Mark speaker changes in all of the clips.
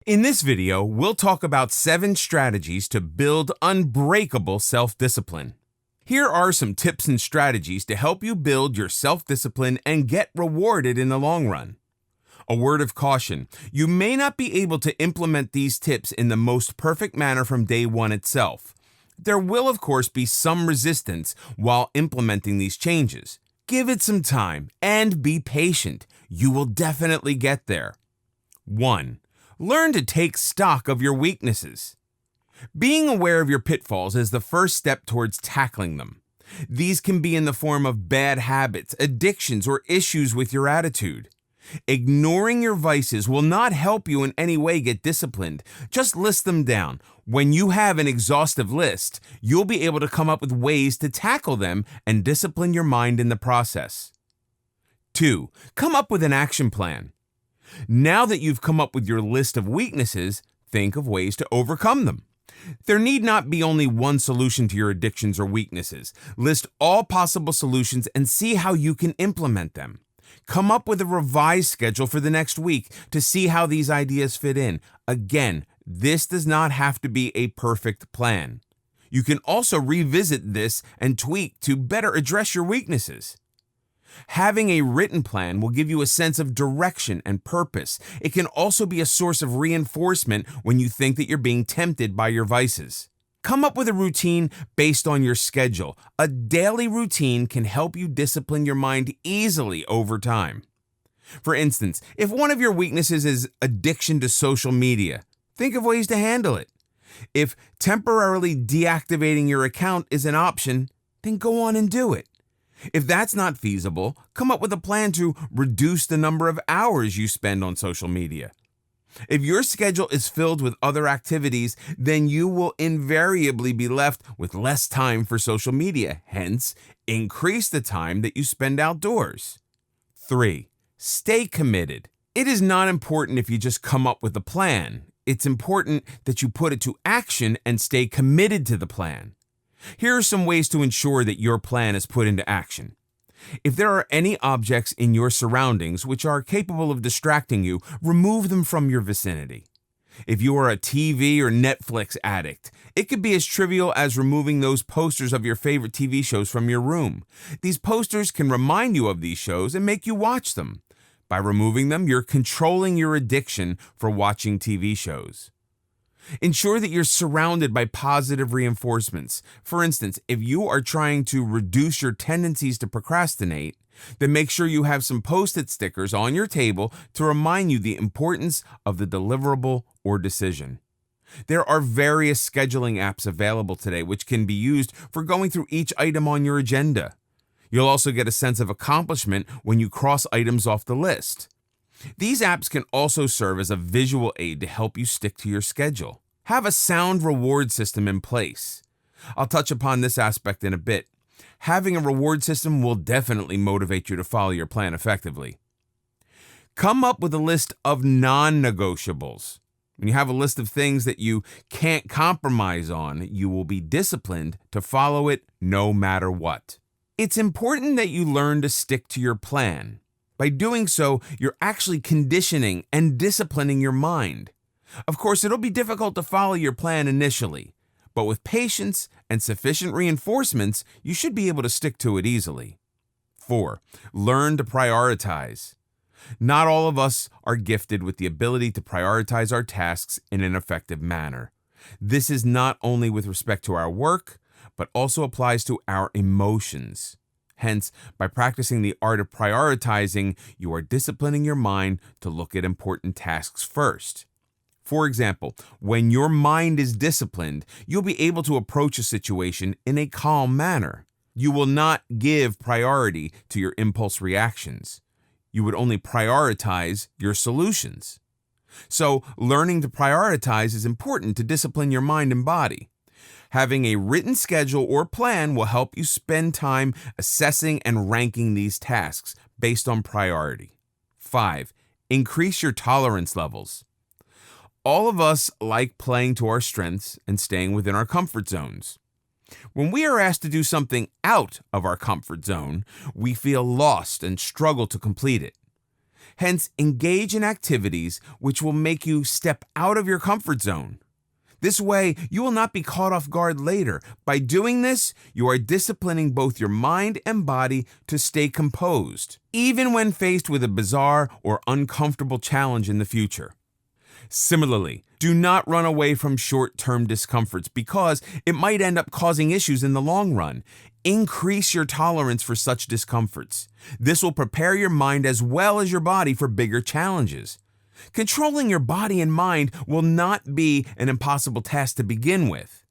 Speaker 1: In this video, we'll talk about 7 strategies to build unbreakable self-discipline. Here are some tips and strategies to help you build your self-discipline and get rewarded in the long run. A word of caution, you may not be able to implement these tips in the most perfect manner from day one itself. There will, of course, be some resistance while implementing these changes. Give it some time and be patient. You will definitely get there. 1. Learn to take stock of your weaknesses. Being aware of your pitfalls is the first step towards tackling them. These can be in the form of bad habits, addictions, or issues with your attitude. Ignoring your vices will not help you in any way get disciplined. Just list them down. When you have an exhaustive list, you'll be able to come up with ways to tackle them and discipline your mind in the process. 2. Come up with an action plan. Now that you've come up with your list of weaknesses, think of ways to overcome them. There need not be only one solution to your addictions or weaknesses. List all possible solutions and see how you can implement them. Come up with a revised schedule for the next week to see how these ideas fit in. Again, this does not have to be a perfect plan. You can also revisit this and tweak to better address your weaknesses. Having a written plan will give you a sense of direction and purpose. It can also be a source of reinforcement when you think that you're being tempted by your vices. Come up with a routine based on your schedule. A daily routine can help you discipline your mind easily over time. For instance, if one of your weaknesses is addiction to social media, think of ways to handle it. If temporarily deactivating your account is an option, then go on and do it. If that's not feasible, come up with a plan to reduce the number of hours you spend on social media. If your schedule is filled with other activities, then you will invariably be left with less time for social media. Hence, increase the time that you spend outdoors. 3. Stay committed. It is not important if you just come up with a plan. It's important that you put it to action and stay committed to the plan. Here are some ways to ensure that your plan is put into action. If there are any objects in your surroundings which are capable of distracting you, remove them from your vicinity. If you are a TV or Netflix addict, it could be as trivial as removing those posters of your favorite TV shows from your room. These posters can remind you of these shows and make you watch them. By removing them, you're controlling your addiction for watching TV shows. Ensure that you're surrounded by positive reinforcements. For instance, if you are trying to reduce your tendencies to procrastinate, then make sure you have some post-it stickers on your table to remind you the importance of the deliverable or decision. There are various scheduling apps available today which can be used for going through each item on your agenda. You'll also get a sense of accomplishment when you cross items off the list. These apps can also serve as a visual aid to help you stick to your schedule. Have a sound reward system in place. I'll touch upon this aspect in a bit. Having a reward system will definitely motivate you to follow your plan effectively. Come up with a list of non-negotiables. When you have a list of things that you can't compromise on, you will be disciplined to follow it no matter what. It's important that you learn to stick to your plan. By doing so, you're actually conditioning and disciplining your mind. Of course, it'll be difficult to follow your plan initially, but with patience and sufficient reinforcements, you should be able to stick to it easily. 4. Learn to prioritize. Not all of us are gifted with the ability to prioritize our tasks in an effective manner. This is not only with respect to our work, but also applies to our emotions. Hence, by practicing the art of prioritizing, you are disciplining your mind to look at important tasks first. For example, when your mind is disciplined, you'll be able to approach a situation in a calm manner. You will not give priority to your impulse reactions. You would only prioritize your solutions. So, learning to prioritize is important to discipline your mind and body. Having a written schedule or plan will help you spend time assessing and ranking these tasks based on priority. 5. Increase your tolerance levels. All of us like playing to our strengths and staying within our comfort zones. When we are asked to do something out of our comfort zone, we feel lost and struggle to complete it. Hence, engage in activities which will make you step out of your comfort zone. This way, you will not be caught off guard later. By doing this, you are disciplining both your mind and body to stay composed, even when faced with a bizarre or uncomfortable challenge in the future. Similarly, do not run away from short-term discomforts because it might end up causing issues in the long run. Increase your tolerance for such discomforts. This will prepare your mind as well as your body for bigger challenges. Controlling your body and mind will not be an impossible task to begin with.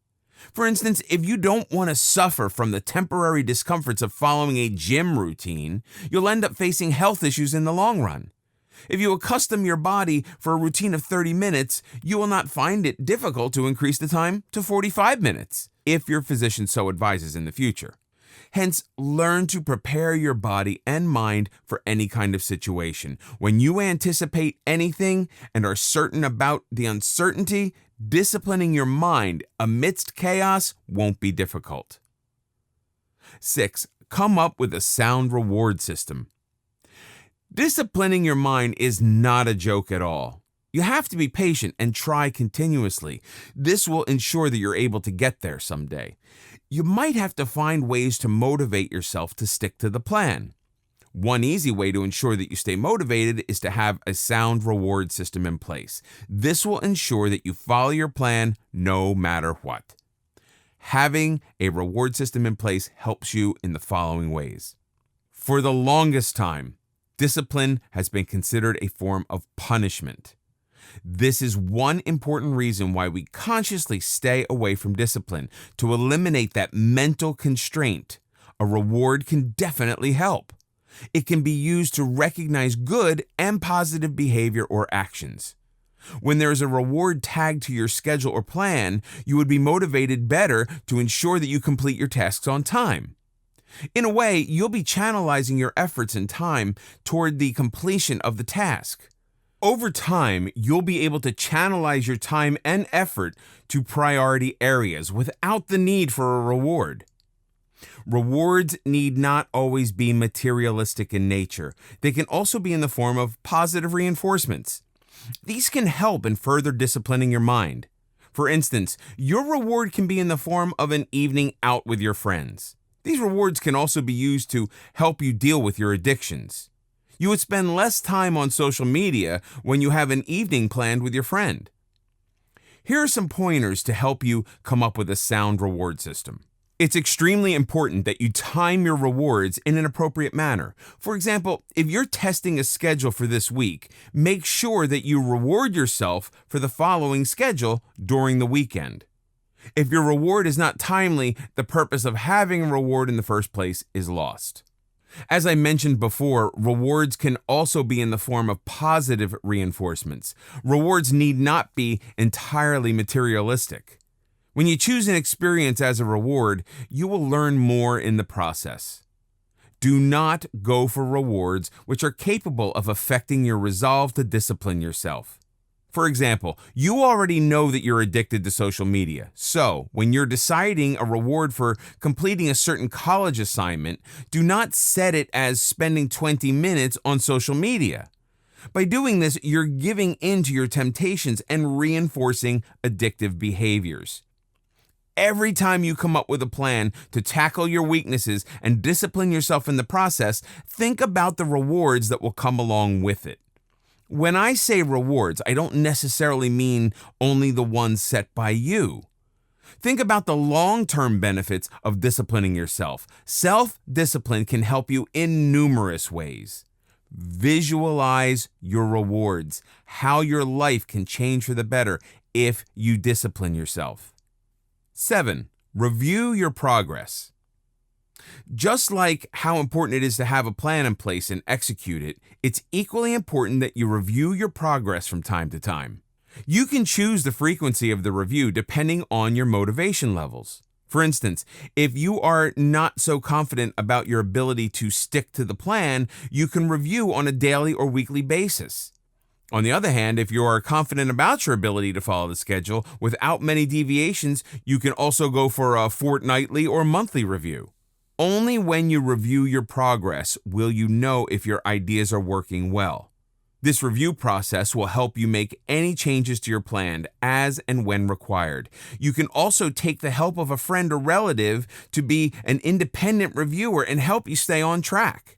Speaker 1: For instance, if you don't want to suffer from the temporary discomforts of following a gym routine, you'll end up facing health issues in the long run. If you accustom your body for a routine of 30 minutes, you will not find it difficult to increase the time to 45 minutes, if your physician so advises in the future. Hence, learn to prepare your body and mind for any kind of situation. When you anticipate anything and are certain about the uncertainty, disciplining your mind amidst chaos won't be difficult. 6. Come up with a sound reward system. Disciplining your mind is not a joke at all. You have to be patient and try continuously. This will ensure that you're able to get there someday. You might have to find ways to motivate yourself to stick to the plan. One easy way to ensure that you stay motivated is to have a sound reward system in place. This will ensure that you follow your plan no matter what. Having a reward system in place helps you in the following ways. For the longest time, discipline has been considered a form of punishment. This is one important reason why we consciously stay away from discipline. To eliminate that mental constraint, a reward can definitely help. It can be used to recognize good and positive behavior or actions. When there is a reward tagged to your schedule or plan, you would be motivated better to ensure that you complete your tasks on time. In a way, you'll be channelizing your efforts and time toward the completion of the task. Over time, you'll be able to channelize your time and effort to priority areas without the need for a reward. Rewards need not always be materialistic in nature. They can also be in the form of positive reinforcements. These can help in further disciplining your mind. For instance, your reward can be in the form of an evening out with your friends. These rewards can also be used to help you deal with your addictions. You would spend less time on social media when you have an evening planned with your friend. Here are some pointers to help you come up with a sound reward system. It's extremely important that you time your rewards in an appropriate manner. For example, if you're testing a schedule for this week, make sure that you reward yourself for the following schedule during the weekend. If your reward is not timely, the purpose of having a reward in the first place is lost. As I mentioned before, rewards can also be in the form of positive reinforcements. Rewards need not be entirely materialistic. When you choose an experience as a reward, you will learn more in the process. Do not go for rewards which are capable of affecting your resolve to discipline yourself. For example, you already know that you're addicted to social media. So, when you're deciding a reward for completing a certain college assignment, do not set it as spending 20 minutes on social media. By doing this, you're giving in to your temptations and reinforcing addictive behaviors. Every time you come up with a plan to tackle your weaknesses and discipline yourself in the process, think about the rewards that will come along with it. When I say rewards, I don't necessarily mean only the ones set by you. Think about the long-term benefits of disciplining yourself. Self-discipline can help you in numerous ways. Visualize your rewards, how your life can change for the better if you discipline yourself. 7. Review your progress. Just like how important it is to have a plan in place and execute it, it's equally important that you review your progress from time to time. You can choose the frequency of the review depending on your motivation levels. For instance, if you are not so confident about your ability to stick to the plan, you can review on a daily or weekly basis. On the other hand, if you are confident about your ability to follow the schedule without many deviations, you can also go for a fortnightly or monthly review. Only when you review your progress will you know if your ideas are working well. This review process will help you make any changes to your plan as and when required. You can also take the help of a friend or relative to be an independent reviewer and help you stay on track.